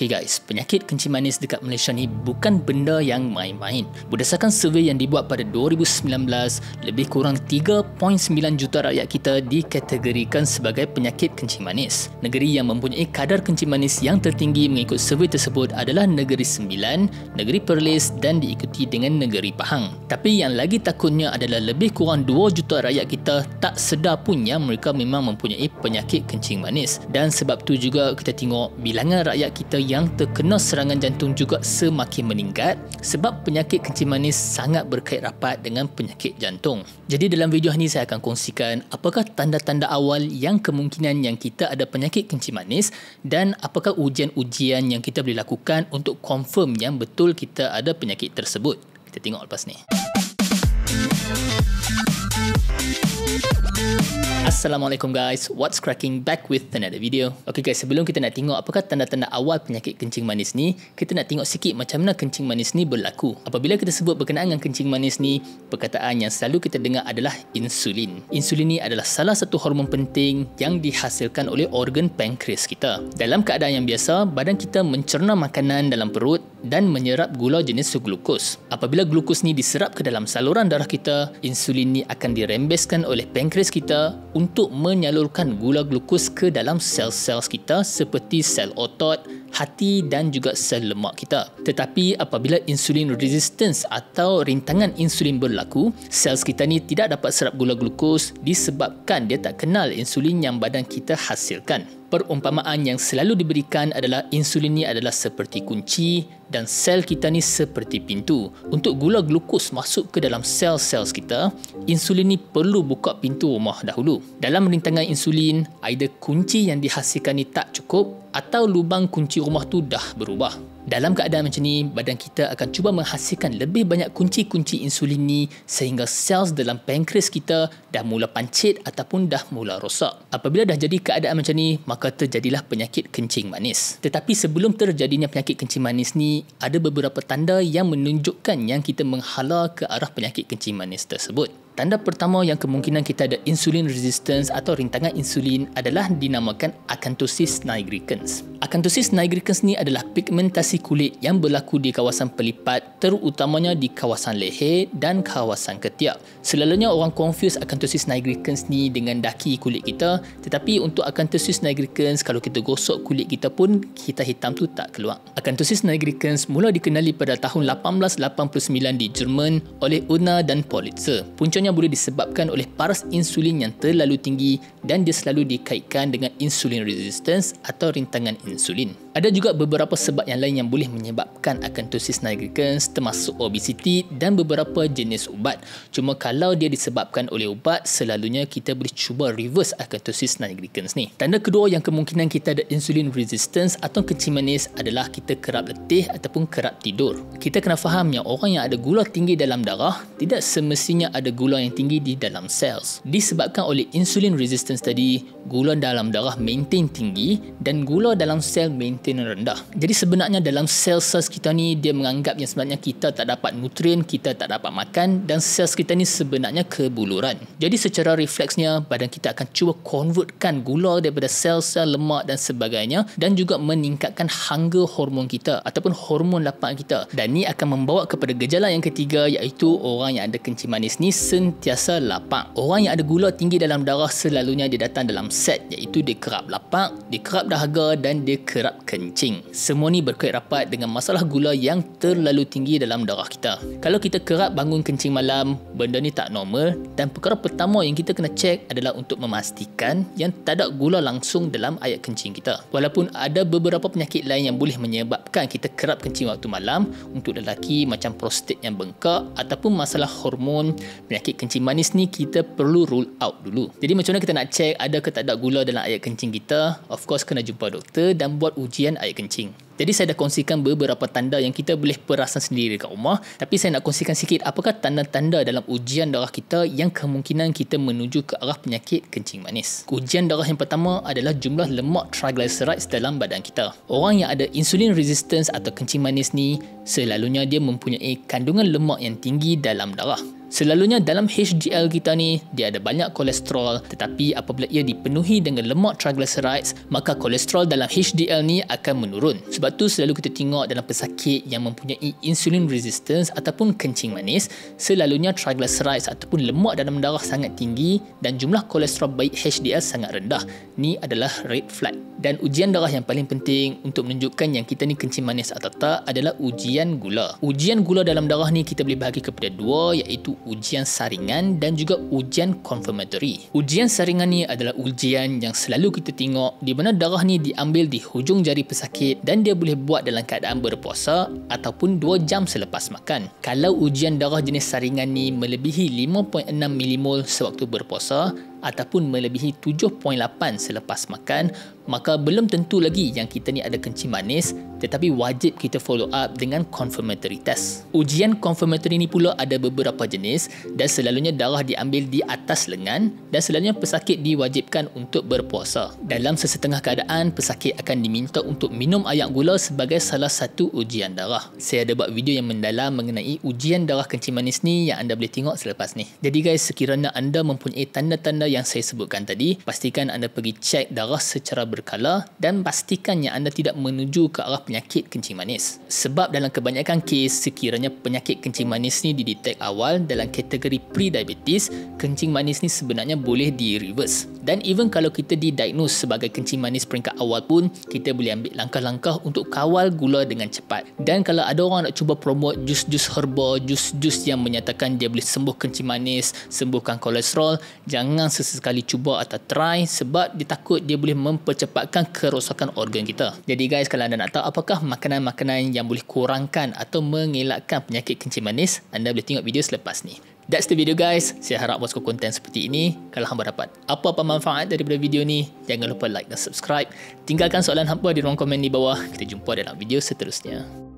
Okey guys, penyakit kencing manis dekat Malaysia ni bukan benda yang main-main. Berdasarkan survey yang dibuat pada 2019, lebih kurang 3.9 juta rakyat kita dikategorikan sebagai penyakit kencing manis. Negeri yang mempunyai kadar kencing manis yang tertinggi mengikut survey tersebut adalah Negeri Sembilan, Negeri Perlis dan diikuti dengan Negeri Pahang. Tapi yang lagi takutnya adalah lebih kurang 2 juta rakyat kita tak sedar pun yang mereka memang mempunyai penyakit kencing manis. Dan sebab tu juga kita tengok bilangan rakyat kita yang terkena serangan jantung juga semakin meningkat sebab penyakit kencing manis sangat berkait rapat dengan penyakit jantung. Jadi dalam video ni saya akan kongsikan apakah tanda-tanda awal yang kemungkinan yang kita ada penyakit kencing manis dan apakah ujian-ujian yang kita boleh lakukan untuk confirm yang betul kita ada penyakit tersebut. Kita tengok lepas ni. Assalamualaikum guys, what's cracking, back with another video. Okay guys, sebelum kita nak tengok apakah tanda-tanda awal penyakit kencing manis ni, kita nak tengok sikit macam mana kencing manis ni berlaku. Apabila kita sebut berkenaan dengan kencing manis ni, perkataan yang selalu kita dengar adalah insulin. Insulin ni adalah salah satu hormon penting yang dihasilkan oleh organ pankreas kita. Dalam keadaan yang biasa, badan kita mencerna makanan dalam perut dan menyerap gula jenis glukos. Apabila glukos ni diserap ke dalam saluran darah kita, insulin ni akan dirembeskan oleh pankreas kita untuk menyalurkan gula glukos ke dalam sel-sel kita seperti sel otot, hati dan juga sel lemak kita. Tetapi apabila insulin resistance atau rintangan insulin berlaku, sel kita ni tidak dapat serap gula glukos disebabkan dia tak kenal insulin yang badan kita hasilkan. Perumpamaan yang selalu diberikan adalah insulin ni adalah seperti kunci dan sel kita ni seperti pintu. Untuk gula glukos masuk ke dalam sel-sel kita, insulin ni perlu buka pintu rumah dahulu. Dalam rintangan insulin, either kunci yang dihasilkan ni tak cukup atau lubang kunci rumah tu dah berubah. Dalam keadaan macam ni, badan kita akan cuba menghasilkan lebih banyak kunci-kunci insulin ni sehingga sel dalam pankreas kita dah mula pancit ataupun dah mula rosak. Apabila dah jadi keadaan macam ni, maka terjadilah penyakit kencing manis. Tetapi sebelum terjadinya penyakit kencing manis ni, ada beberapa tanda yang menunjukkan yang kita menghala ke arah penyakit kencing manis tersebut. Tanda pertama yang kemungkinan kita ada insulin resistance atau rintangan insulin adalah dinamakan akanthosis nigricans. Akanthosis nigricans ni adalah pigmentasi kulit yang berlaku di kawasan pelipat, terutamanya di kawasan leher dan kawasan ketiak. Selalunya orang confuse akanthosis nigricans ni dengan daki kulit kita, tetapi untuk akanthosis nigricans kalau kita gosok kulit kita pun kita hitam tu tak keluar. Akanthosis nigricans mula dikenali pada tahun 1889 di Jerman oleh Unna dan Politzer. Puncanya boleh disebabkan oleh paras insulin yang terlalu tinggi dan dia selalu dikaitkan dengan insulin resistance atau rintangan insulin. Ada juga beberapa sebab yang lain yang boleh menyebabkan akanthosis nigricans termasuk obesity dan beberapa jenis ubat. Cuma kalau dia disebabkan oleh ubat, selalunya kita boleh cuba reverse akanthosis nigricans ni. Tanda kedua yang kemungkinan kita ada insulin resistance atau kencing manis adalah kita kerap letih ataupun kerap tidur. Kita kena faham yang orang yang ada gula tinggi dalam darah tidak semestinya ada gula yang tinggi di dalam sels. Disebabkan oleh insulin resistance tadi, gula dalam darah maintain tinggi dan gula dalam sel maintain rendah. Jadi sebenarnya dalam sel-sel kita ni, dia menganggap yang sebenarnya kita tak dapat nutrien, kita tak dapat makan dan sel kita ni sebenarnya kebuluran. Jadi secara refleksnya, badan kita akan cuba convertkan gula daripada sel-sel lemak dan sebagainya dan juga meningkatkan hunger hormon kita ataupun hormon lapar kita. Dan ni akan membawa kepada gejala yang ketiga, iaitu orang yang ada kencing manis ni sentiasa lapar. Orang yang ada gula tinggi dalam darah selalunya dia datang dalam set, iaitu dia kerap lapar, dia kerap dahaga dan dia kerap kencing. Semua ni berkait rapat dengan masalah gula yang terlalu tinggi dalam darah kita. Kalau kita kerap bangun kencing malam, benda ni tak normal dan perkara pertama yang kita kena cek adalah untuk memastikan yang tak ada gula langsung dalam air kencing kita. Walaupun ada beberapa penyakit lain yang boleh menyebabkan kita kerap kencing waktu malam, untuk lelaki macam prostat yang bengkak ataupun masalah hormon, penyakit kencing manis ni kita perlu rule out dulu. Jadi macam mana kita nak cek ada ke tak ada gula dalam air kencing kita? Of course kena jumpa doktor dan buat ujian air kencing. Jadi saya dah kongsikan beberapa tanda yang kita boleh perasan sendiri dekat rumah, tapi saya nak kongsikan sikit apakah tanda-tanda dalam ujian darah kita yang kemungkinan kita menuju ke arah penyakit kencing manis. Ujian darah yang pertama adalah jumlah lemak triglycerides dalam badan kita. Orang yang ada insulin resistance atau kencing manis ni, selalunya dia mempunyai kandungan lemak yang tinggi dalam darah. Selalunya dalam HDL kita ni, dia ada banyak kolesterol, tetapi apabila ia dipenuhi dengan lemak triglycerides, maka kolesterol dalam HDL ni akan menurun. Sebab tu selalu kita tengok dalam pesakit yang mempunyai insulin resistance ataupun kencing manis, selalunya triglycerides ataupun lemak dalam darah sangat tinggi dan jumlah kolesterol baik HDL sangat rendah. Ni adalah red flag. Dan ujian darah yang paling penting untuk menunjukkan yang kita ni kencing manis atau tak adalah ujian gula. Ujian gula dalam darah ni kita boleh bahagi kepada dua, iaitu ujian saringan dan juga ujian confirmatory. Ujian saringan ni adalah ujian yang selalu kita tengok di mana darah ni diambil di hujung jari pesakit dan dia boleh buat dalam keadaan berpuasa ataupun 2 jam selepas makan. Kalau ujian darah jenis saringan ni melebihi 5.6 mmol sewaktu berpuasa ataupun melebihi 7.8 selepas makan, maka belum tentu lagi yang kita ni ada kencing manis, tetapi wajib kita follow up dengan confirmatory test. Ujian confirmatory ni pula ada beberapa jenis dan selalunya darah diambil di atas lengan dan selalunya pesakit diwajibkan untuk berpuasa. Dalam sesetengah keadaan, pesakit akan diminta untuk minum air gula sebagai salah satu ujian darah. Saya ada buat video yang mendalam mengenai ujian darah kencing manis ni yang anda boleh tengok selepas ni. Jadi guys, sekiranya anda mempunyai tanda-tanda yang saya sebutkan tadi, pastikan anda pergi cek darah secara berkala dan pastikan yang anda tidak menuju ke arah penyakit kencing manis. Sebab dalam kebanyakan kes, sekiranya penyakit kencing manis ni didetek awal dalam kategori pre-diabetes, kencing manis ni sebenarnya boleh di-reverse. Dan even kalau kita didiagnose sebagai kencing manis peringkat awal pun, kita boleh ambil langkah-langkah untuk kawal gula dengan cepat. Dan kalau ada orang nak cuba promote jus-jus herba, jus-jus yang menyatakan dia boleh sembuh kencing manis, sembuhkan kolesterol, jangan sesekali cuba atau try sebab dia takut dia boleh mempercepatkan kerosakan organ kita. Jadi guys, kalau anda nak tahu apakah makanan-makanan yang boleh kurangkan atau mengelakkan penyakit kencing manis, anda boleh tengok video selepas ni. That's the video guys. Saya harap buat konten seperti ini. Kalau hamba dapat apa-apa manfaat daripada video ni, jangan lupa like dan subscribe. Tinggalkan soalan hamba di ruang komen di bawah. Kita jumpa dalam video seterusnya.